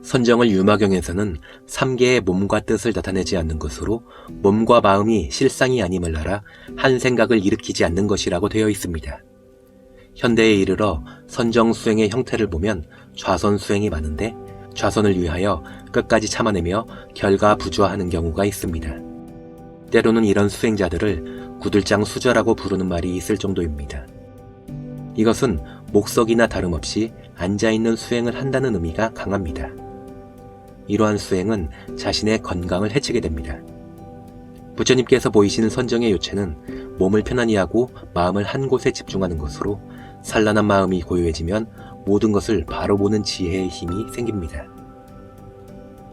선정을 유마경에서는 3개의 몸과 뜻을 나타내지 않는 것으로 몸과 마음이 실상이 아님을 알아 한 생각을 일으키지 않는 것이라고 되어 있습니다. 현대에 이르러 선정 수행의 형태를 보면 좌선 수행이 많은데 좌선을 위하여 끝까지 참아내며 결과부조하는 경우가 있습니다. 때로는 이런 수행자들을 구들장 수저라고 부르는 말이 있을 정도입니다. 이것은 목석이나 다름없이 앉아있는 수행을 한다는 의미가 강합니다. 이러한 수행은 자신의 건강을 해치게 됩니다. 부처님께서 보이시는 선정의 요체는 몸을 편안히 하고 마음을 한 곳에 집중하는 것으로 산란한 마음이 고요해지면 모든 것을 바로 보는 지혜의 힘이 생깁니다.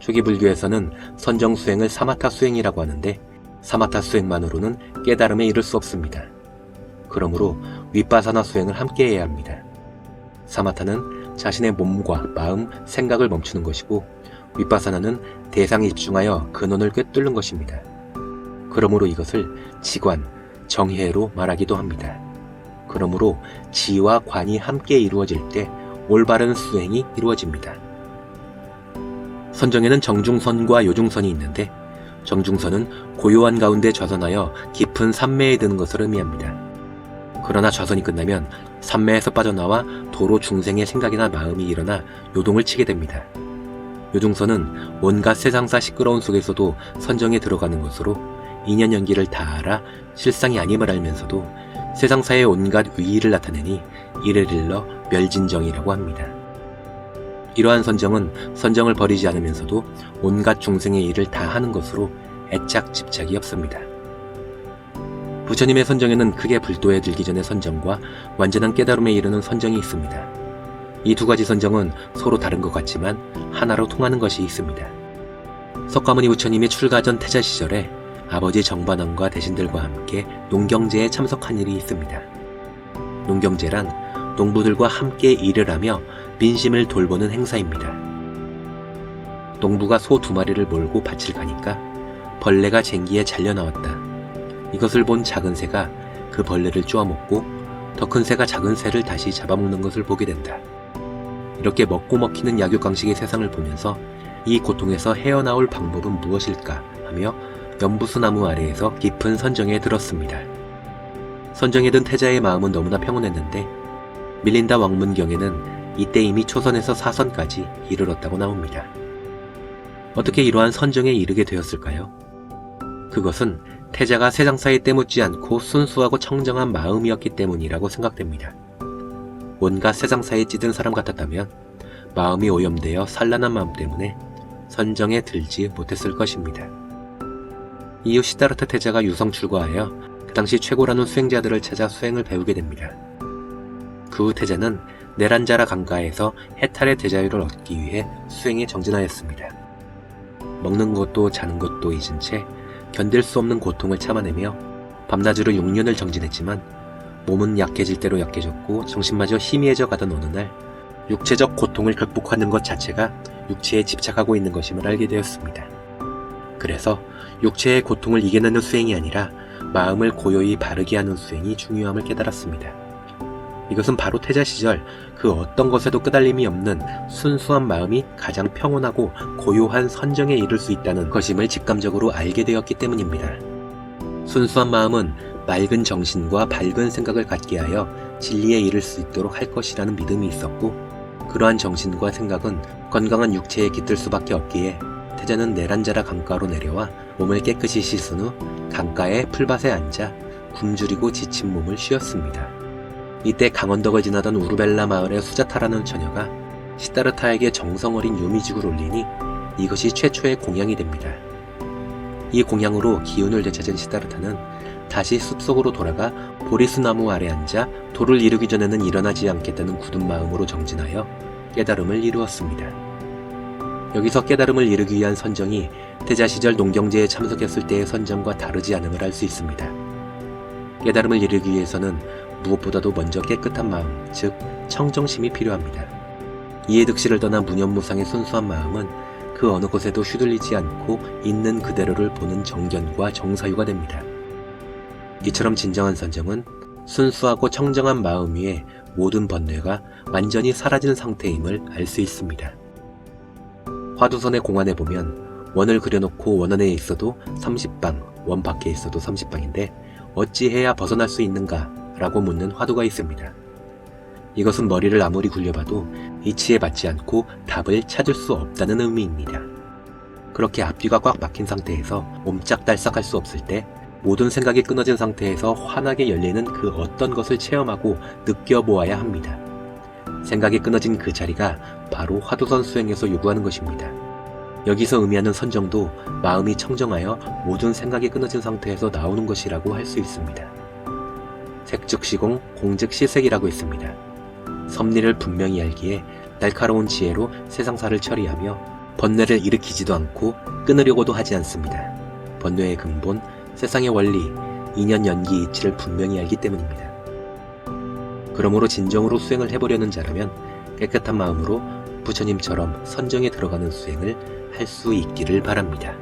초기 불교에서는 선정 수행을 사마타 수행이라고 하는데 사마타 수행만으로는 깨달음에 이를 수 없습니다. 그러므로 윗바사나 수행을 함께 해야 합니다. 사마타는 자신의 몸과 마음, 생각을 멈추는 것이고 윗바사나는 대상에 집중하여 근원을 꿰뚫는 것입니다. 그러므로 이것을 지관, 정회로 말하기도 합니다. 그러므로 지와 관이 함께 이루어질 때 올바른 수행이 이루어집니다. 선정에는 정중선과 요중선이 있는데 정중선은 고요한 가운데 좌선하여 깊은 산매에 드는 것을 의미합니다. 그러나 좌선이 끝나면 산매에서 빠져나와 도로 중생의 생각이나 마음이 일어나 요동을 치게 됩니다. 요중선은 온갖 세상사 시끄러운 속에서도 선정에 들어가는 것으로 인연 연기를 다 알아 실상이 아님을 알면서도 세상사의 온갖 위의를 나타내니 이를 일러 멸진정이라고 합니다. 이러한 선정은 선정을 버리지 않으면서도 온갖 중생의 일을 다 하는 것으로 애착 집착이 없습니다. 부처님의 선정에는 크게 불도에 들기 전의 선정과 완전한 깨달음에 이르는 선정이 있습니다. 이 두 가지 선정은 서로 다른 것 같지만 하나로 통하는 것이 있습니다. 석가모니 부처님이 출가 전 태자 시절에 아버지 정반왕과 대신들과 함께 농경제에 참석한 일이 있습니다. 농경제란 농부들과 함께 일을 하며 민심을 돌보는 행사입니다. 농부가 소 2마리를 몰고 밭을 가니까 벌레가 쟁기에 잘려 나왔다. 이것을 본 작은 새가 그 벌레를 쪼아먹고 더 큰 새가 작은 새를 다시 잡아먹는 것을 보게 된다. 이렇게 먹고 먹히는 약육강식의 세상을 보면서 이 고통에서 헤어나올 방법은 무엇일까 하며 연부수나무 아래에서 깊은 선정에 들었습니다. 선정에 든 태자의 마음은 너무나 평온했는데 밀린다 왕문경에는 이때 이미 초선에서 사선까지 이르렀다고 나옵니다. 어떻게 이러한 선정에 이르게 되었을까요? 그것은 태자가 세상사에 때묻지 않고 순수하고 청정한 마음이었기 때문이라고 생각됩니다. 온갖 세상사에 찌든 사람 같았다면 마음이 오염되어 산란한 마음 때문에 선정에 들지 못했을 것입니다. 이후 시다르타 태자가 유성 출가하여 그 당시 최고라는 수행자들을 찾아 수행을 배우게 됩니다. 그 후 태자는 네란자라 강가에서 해탈의 대자유를 얻기 위해 수행에 정진하였습니다. 먹는 것도 자는 것도 잊은 채 견딜 수 없는 고통을 참아내며 밤낮으로 6년을 정진했지만 몸은 약해질 대로 약해졌고 정신마저 희미해져 가던 어느 날 육체적 고통을 극복하는 것 자체가 육체에 집착하고 있는 것임을 알게 되었습니다. 그래서 육체의 고통을 이겨내는 수행이 아니라 마음을 고요히 바르게 하는 수행이 중요함을 깨달았습니다. 이것은 바로 태자 시절 그 어떤 것에도 끄달림이 없는 순수한 마음이 가장 평온하고 고요한 선정에 이를 수 있다는 것임을 직감적으로 알게 되었기 때문입니다. 순수한 마음은 맑은 정신과 밝은 생각을 갖게 하여 진리에 이를 수 있도록 할 것이라는 믿음이 있었고 그러한 정신과 생각은 건강한 육체에 깃들 수밖에 없기에 태자는 네란자라 강가로 내려와 몸을 깨끗이 씻은 후 강가의 풀밭에 앉아 굶주리고 지친 몸을 쉬었습니다. 이때 강원덕을 지나던 우르벨라 마을의 수자타라는 처녀가 시다르타에게 정성어린 유미죽을 올리니 이것이 최초의 공양이 됩니다. 이 공양으로 기운을 되찾은 시다르타는 다시 숲속으로 돌아가 보리수나무 아래 앉아 도를 이루기 전에는 일어나지 않겠다는 굳은 마음으로 정진하여 깨달음을 이루었습니다. 여기서 깨달음을 이루기 위한 선정이 태자 시절 농경제에 참석했을 때의 선정과 다르지 않음을 알 수 있습니다. 깨달음을 이루기 위해서는 무엇보다도 먼저 깨끗한 마음, 즉 청정심이 필요합니다. 이해득실을 떠나 무념무상의 순수한 마음은 그 어느 곳에도 휘둘리지 않고 있는 그대로를 보는 정견과 정사유가 됩니다. 이처럼 진정한 선정은 순수하고 청정한 마음 위에 모든 번뇌가 완전히 사라진 상태임을 알 수 있습니다. 화두선의 공안에 보면 원을 그려놓고 원 안에 있어도 30방, 원 밖에 있어도 30방인데 어찌해야 벗어날 수 있는가? 라고 묻는 화두가 있습니다. 이것은 머리를 아무리 굴려봐도 이치에 맞지 않고 답을 찾을 수 없다는 의미입니다. 그렇게 앞뒤가 꽉 막힌 상태에서 옴짝달싹할 수 없을 때 모든 생각이 끊어진 상태에서 환하게 열리는 그 어떤 것을 체험하고 느껴보아야 합니다. 생각이 끊어진 그 자리가 바로 화두선 수행에서 요구하는 것입니다. 여기서 의미하는 선정도 마음이 청정하여 모든 생각이 끊어진 상태에서 나오는 것이라고 할 수 있습니다. 색즉 시공, 공즉 시색이라고 했습니다. 섭리를 분명히 알기에 날카로운 지혜로 세상사를 처리하며 번뇌를 일으키지도 않고 끊으려고도 하지 않습니다. 번뇌의 근본, 세상의 원리, 인연 연기 이치를 분명히 알기 때문입니다. 그러므로 진정으로 수행을 해보려는 자라면 깨끗한 마음으로 부처님처럼 선정에 들어가는 수행을 할 수 있기를 바랍니다.